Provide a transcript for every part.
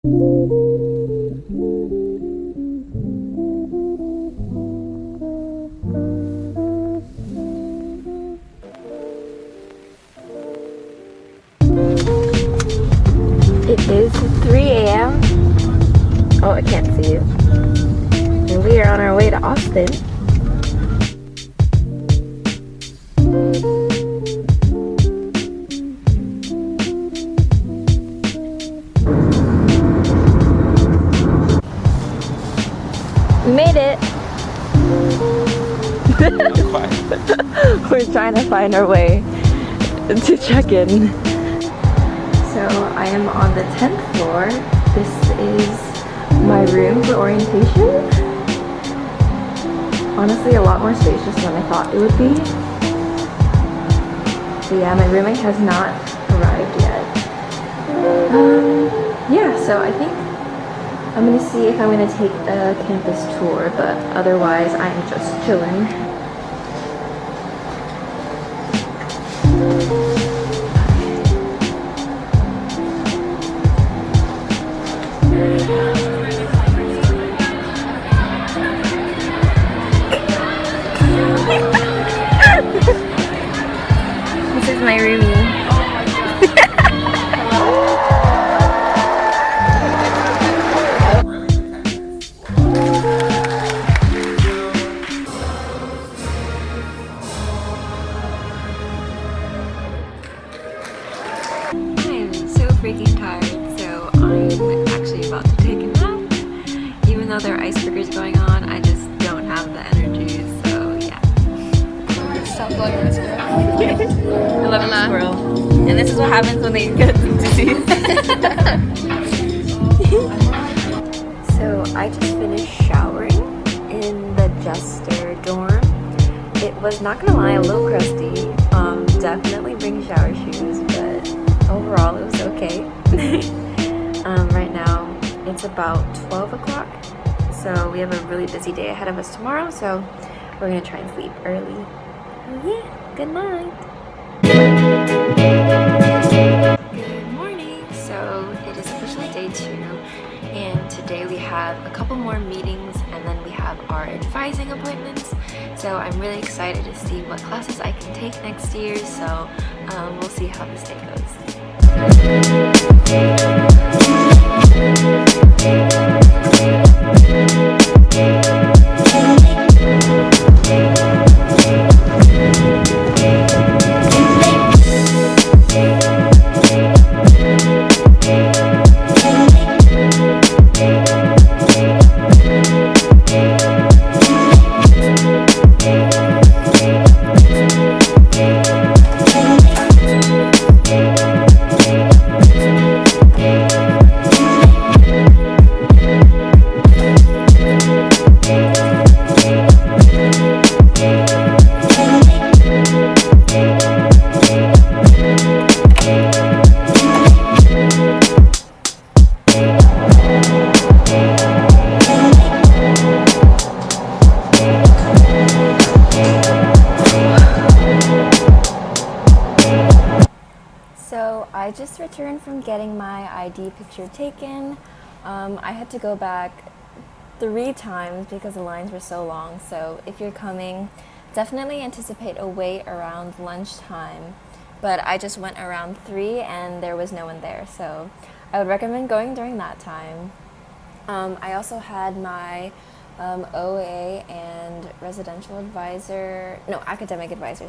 It is 3 a.m. Oh, I can't see you. And we are on our way to Austin. We made it. We're trying to find our way to check in. So I am on the 10th floor. This is my room for orientation. Honestly, a lot more spacious than I thought it would be. But yeah, my roommate has not arrived yet. Yeah, so I think I'm gonna see if I'm gonna take a campus tour, but otherwise I'm just chilling. This is my roomie. I'm so freaking tired, so I'm actually about to take a nap. Even though there are icebreakers going on, I just don't have the energy, so yeah. Stop loving this girl. I love the squirrel. And this is what happens when they get disease. So I just finished showering in the Jester dorm. It was, not gonna lie, a little crusty. Definitely bring shower shoes, but overall it was okay. Right now it's about 12 o'clock. So we have a really busy day ahead of us tomorrow, so we're gonna try and sleep early. Yeah, good night. Good morning. So it is officially day 2, and today we have a couple more meetings, and then we have our advising appointments. So I'm really excited to see what classes I can take next year. So we'll see how this day goes. So I just returned from getting my ID picture taken. I had to go back 3 times because the lines were so long. So if you're coming, definitely anticipate a wait around lunchtime. But I just went around 3 and there was no one there. So I would recommend going during that time. I also had my OA and academic advisor,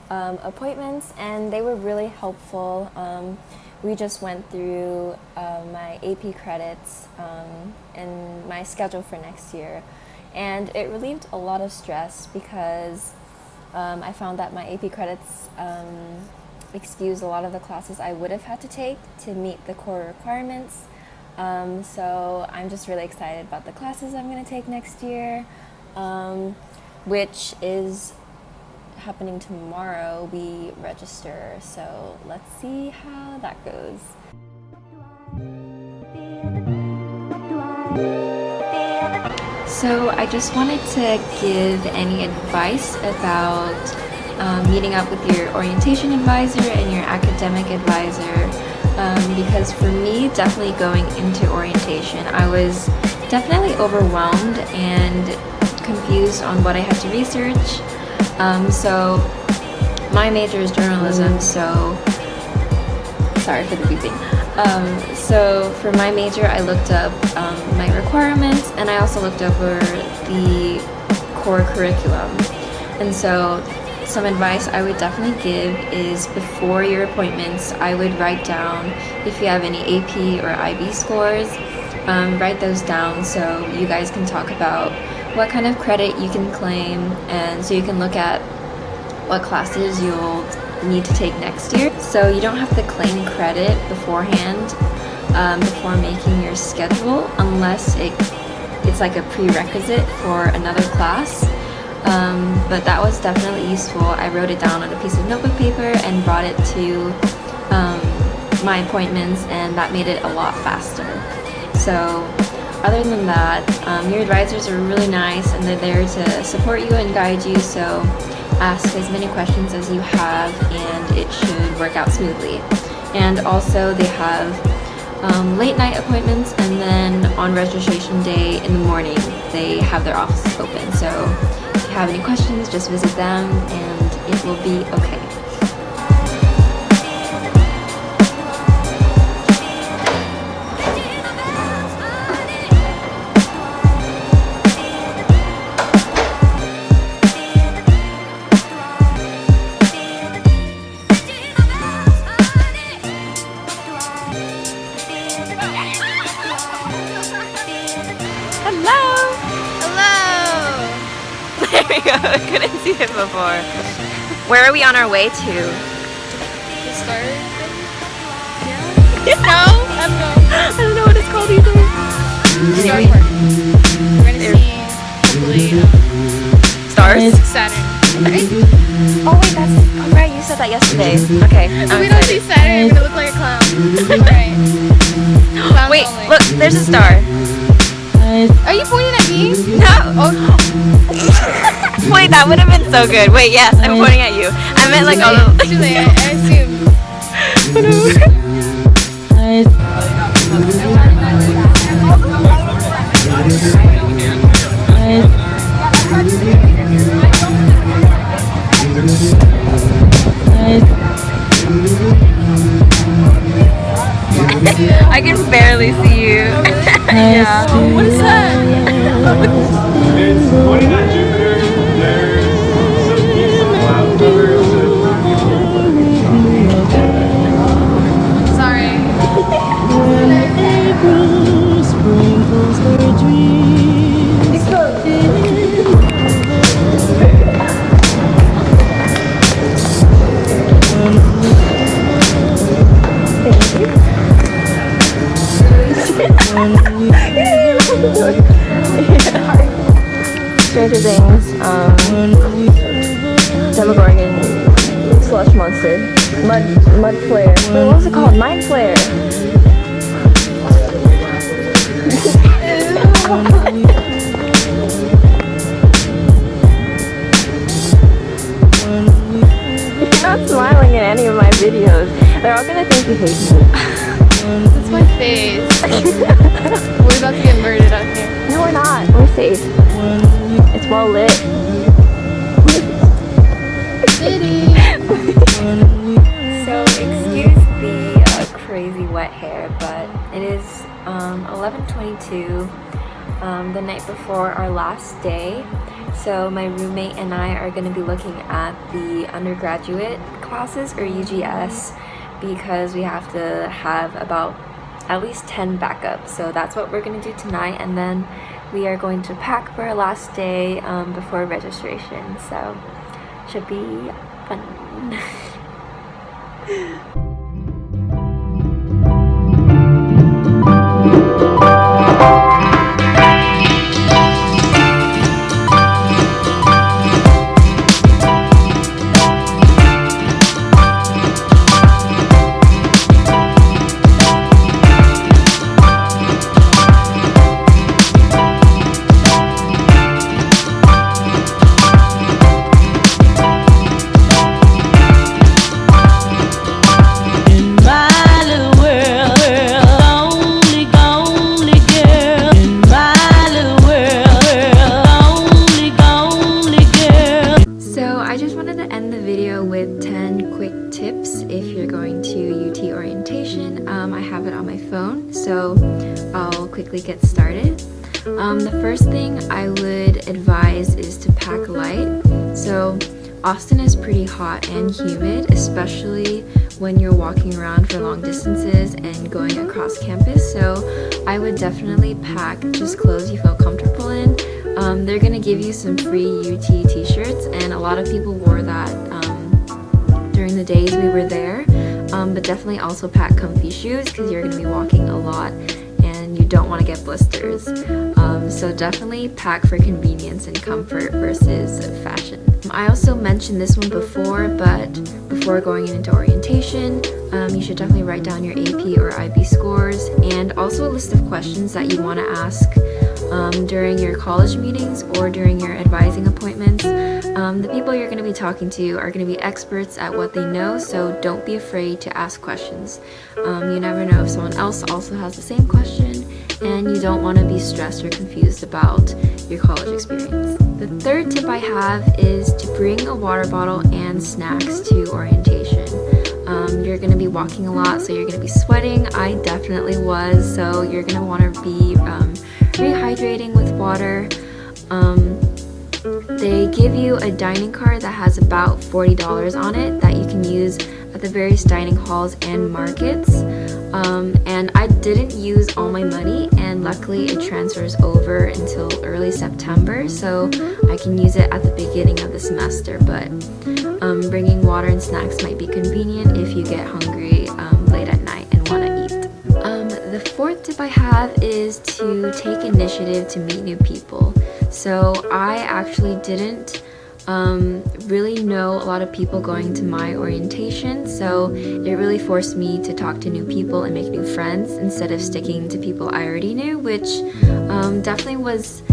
appointments, and they were really helpful. We just went through my AP credits and my schedule for next year, and it relieved a lot of stress because I found that my AP credits excused a lot of the classes I would have had to take to meet the core requirements. So I'm just really excited about the classes I'm going to take next year, which is happening tomorrow. We register, so let's see how that goes. So I just wanted to give any advice about meeting up with your orientation advisor and your academic advisor. Because for me, definitely going into orientation, I was definitely overwhelmed and confused on what I had to research. So my major is journalism, so sorry for the beeping. So for my major, I looked up my requirements, and I also looked over the core curriculum. And so some advice I would definitely give is before your appointments, I would write down if you have any AP or IB scores, write those down so you guys can talk about what kind of credit you can claim, and so you can look at what classes you'll need to take next year. So you don't have to claim credit beforehand before making your schedule, unless it's like a prerequisite for another class. But that was definitely useful. I wrote it down on a piece of notebook paper and brought it to my appointments, and that made it a lot faster. So other than that, your advisors are really nice, and they're there to support you and guide you, so ask as many questions as you have, and it should work out smoothly. And also they have late night appointments, and then on registration day in the morning they have their offices open. So if you have any questions, just visit them and it will be okay. I couldn't see it before. Where are we on our way to? The start? Yeah. No? I don't know. I don't know what it's called either. Star Park. We're gonna see, hopefully, stars? Saturn. Right? Oh wait, that's right. You said that yesterday. Okay. If we don't see Saturn, we're gonna look like a clown. Right. Clowns Wait, only. look, there's a star. Are you pointing at me? No. Oh. Wait, that would have been so good. Wait, yes, I'm pointing at you. I meant like all the. Too late. I assume. I can barely see you. Yeah. What is that? It's pointing at Jupiter. There's some beautiful cloud cover. Sorry. Stranger Things, Demogorgon, Slush Monster, Mud Flare. Wait, what was it called? Mind Flare. You're not smiling in any of my videos. They're all gonna think you hate me. That's my face. We're about to get murdered out here. No, we're not. We're safe. It's well lit. City. So excuse the crazy wet hair, but it is 11:22, the night before our last day. So my roommate and I are going to be looking at the undergraduate classes, or UGS, because we have to have about at least 10 backups. So that's what we're going to do tonight, and then we are going to pack for our last day before registration. So should be fun. so I'll quickly get started. The first thing I would advise is to pack light. So Austin is pretty hot and humid, especially when you're walking around for long distances and going across campus. So I would definitely pack just clothes you feel comfortable in. They're gonna give you some free UT t-shirts, and a lot of people wore that during the days we were there. But definitely also pack comfy shoes because you're gonna be walking a lot and you don't want to get blisters. So definitely pack for convenience and comfort versus fashion. I also mentioned this one before, but before going into orientation, you should definitely write down your AP or IB scores and also a list of questions that you want to ask during your college meetings or during your advising appointments. The people you're going to be talking to are going to be experts at what they know, so don't be afraid to ask questions. You never know if someone else also has the same question, and you don't want to be stressed or confused about your college experience. The third tip I have is to bring a water bottle and snacks to orientation. You're going to be walking a lot, so you're going to be sweating. I definitely was, so you're going to want to be rehydrating with water. They give you a dining card that has about $40 on it that you can use at the various dining halls and markets. And I didn't use all my money, and luckily it transfers over until early September, so I can use it at the beginning of the semester. But bringing water and snacks might be convenient if you get hungry late at night and want to eat. The fourth tip I have is to take initiative to meet new people. So I actually didn't really know a lot of people going to my orientation, so it really forced me to talk to new people and make new friends instead of sticking to people I already knew, which definitely was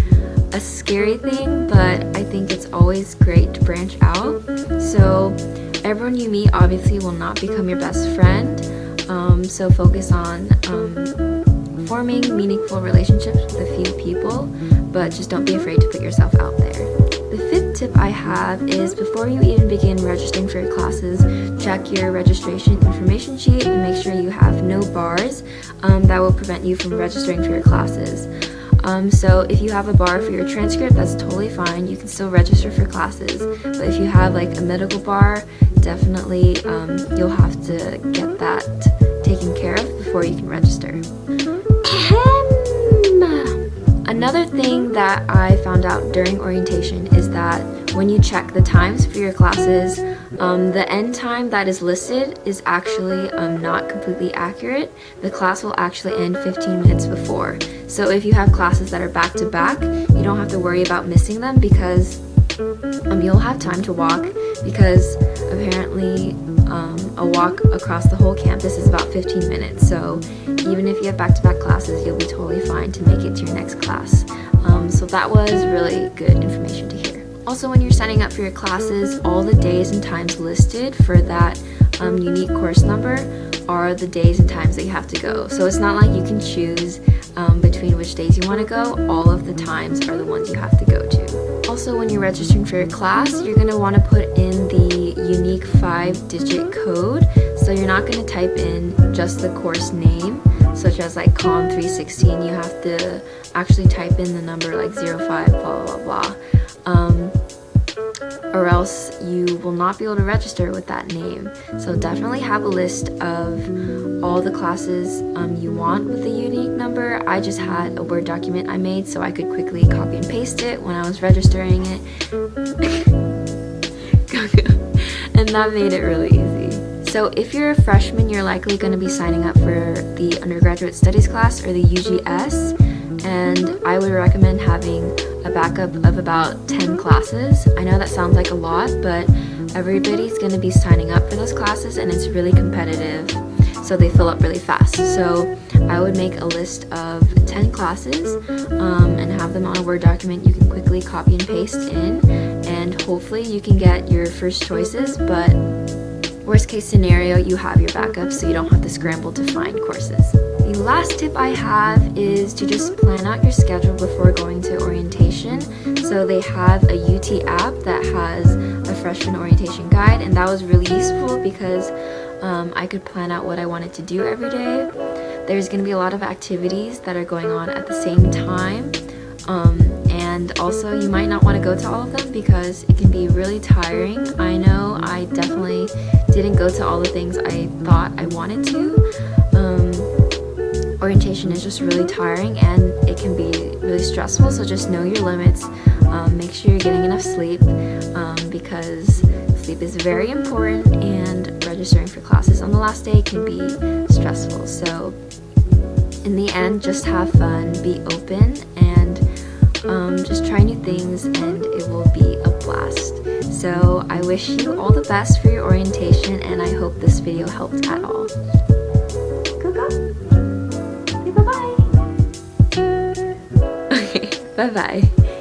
a scary thing, but I think it's always great to branch out. So everyone you meet obviously will not become your best friend, so focus on forming meaningful relationships with a few people, but just don't be afraid to put yourself out there. The fifth tip I have is before you even begin registering for your classes, check your registration information sheet and make sure you have no bars that will prevent you from registering for your classes. So if you have a bar for your transcript, that's totally fine. You can still register for classes. But if you have like a medical bar, definitely you'll have to get that taken care of before you can register. Another thing that I found out during orientation is that when you check the times for your classes, the end time that is listed is actually not completely accurate. The class will actually end 15 minutes before. So if you have classes that are back to back, you don't have to worry about missing them because you'll have time to walk, because apparently a walk across the whole campus is about 15 minutes. So even if you have back-to-back classes, you'll be totally fine to make it to your next class. So that was really good information to hear. Also, when you're signing up for your classes, all the days and times listed for that unique course number are the days and times that you have to go. So it's not like you can choose between which days you want to go. All of the times are the ones you have to go to. Also, when you're registering for your class, you're going to want to put in the unique 5-digit code. So you're not going to type in just the course name, such as like COM 316. You have to actually type in the number like 05 blah blah blah, or else you will not be able to register with that name. So definitely have a list of all the classes you want with a unique number. I just had a Word document I made so I could quickly copy and paste it when I was registering it. And that made it really easy. So if you're a freshman, you're likely going to be signing up for the undergraduate studies class or the UGS, and I would recommend having a backup of about 10 classes. I know that sounds like a lot, but everybody's going to be signing up for those classes and it's really competitive, so they fill up really fast. So I would make a list of 10 classes and have them on a Word document you can quickly copy and paste in, and hopefully you can get your first choices, but worst case scenario, you have your backup so you don't have to scramble to find courses. The last tip I have is to just plan out your schedule before going to orientation. So they have a UT app that has a freshman orientation guide, and that was really useful because I could plan out what I wanted to do every day. there's going to be a lot of activities that are going on at the same time. And also you might not want to go to all of them because it can be really tiring. I know I definitely didn't go to all the things I thought I wanted to. Orientation is just really tiring and it can be really stressful, so just know your limits. Make sure you're getting enough sleep because sleep is very important, and registering for classes on the last day can be stressful. So in the end, just have fun, be open, and just try new things, and it will be a blast. So I wish you all the best for your orientation, and I hope this video helped at all. Go. Say bye-bye. Okay, bye-bye.